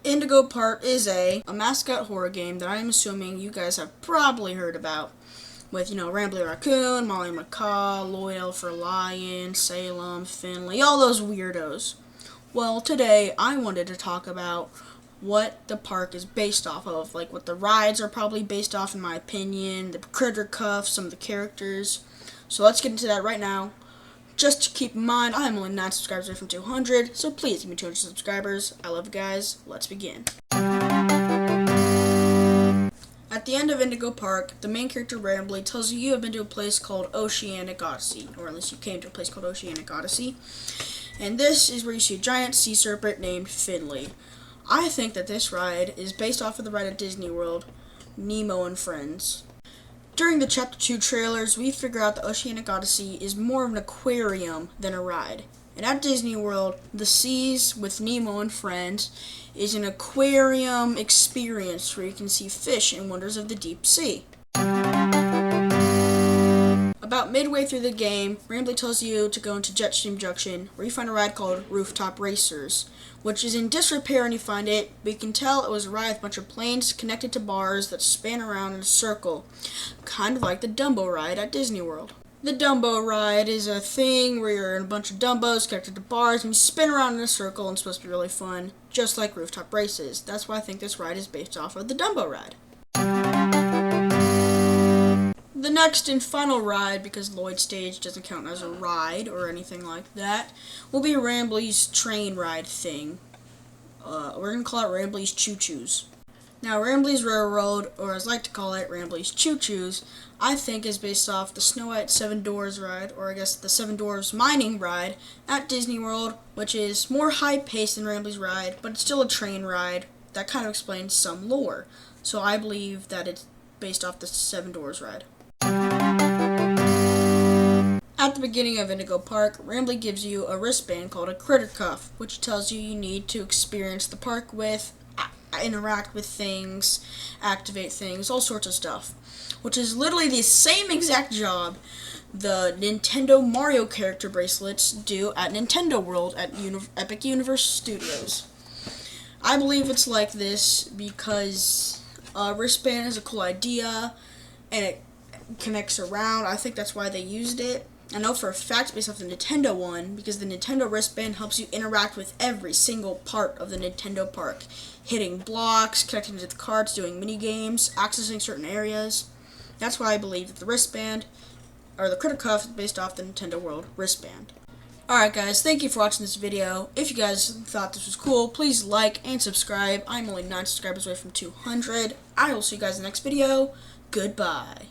Indigo Park is a mascot horror game that I'm assuming you guys have probably heard about. With, Rambly Raccoon, Molly Macaw, Lloyd Elfer Lion, Salem, Finley, all those weirdos. Well, today I wanted to talk about what the park is based off of, like what the rides are probably based off in my opinion, the critter cuffs, some of the characters. So let's get into that right now. Just to keep in mind, I am only 9 subscribers away from 200, so please give me 200 subscribers. I love you guys. Let's begin. At the end of Indigo Park, the main character Rambly tells you have been to a place called Oceanic Odyssey, or at least you came to a place called Oceanic Odyssey. And this is where you see a giant sea serpent named Finley. I think that this ride is based off of the ride at Disney World, Nemo and Friends. During the Chapter 2 trailers, we figure out the Oceanic Odyssey is more of an aquarium than a ride. And at Disney World, the seas with Nemo and Friends is an aquarium experience where you can see fish and wonders of the deep sea. About midway through the game, Rambly tells you to go into Jetstream Junction, where you find a ride called Rooftop Racers, which is in disrepair when you find it, but you can tell it was a ride with a bunch of planes connected to bars that span around in a circle, kind of like the Dumbo ride at Disney World. The Dumbo ride is a thing where you're in a bunch of Dumbos connected to bars and you spin around in a circle and it's supposed to be really fun, just like Rooftop Races. That's why I think this ride is based off of the Dumbo ride. The next and final ride, because Lloyd Stage doesn't count as a ride or anything like that, will be Rambly's train ride thing. We're going to call it Rambly's Choo Choos. Now, Rambly's Railroad, or as I like to call it, Rambly's Choo Choos, I think is based off the Snow White Seven Dwarfs ride, or I guess the Seven Dwarfs mining ride at Disney World, which is more high-paced than Rambly's ride, but it's still a train ride. That kind of explains some lore. So I believe that it's based off the Seven Dwarfs ride. At the beginning of Indigo Park, Rambly gives you a wristband called a critter cuff, which tells you need to experience the park with, interact with things, activate things, all sorts of stuff. Which is literally the same exact job the Nintendo Mario character bracelets do at Nintendo World at Epic Universe Studios. I believe it's like this because a wristband is a cool idea and it connects around. I think that's why they used it. I know for a fact based off the Nintendo one, because the Nintendo wristband helps you interact with every single part of the Nintendo park. Hitting blocks, connecting to the carts, doing mini games, accessing certain areas. That's why I believe that the wristband, or the critter cuff, is based off the Nintendo World wristband. Alright guys, thank you for watching this video. If you guys thought this was cool, please like and subscribe. I'm only 9 subscribers away from 200. I will see you guys in the next video. Goodbye.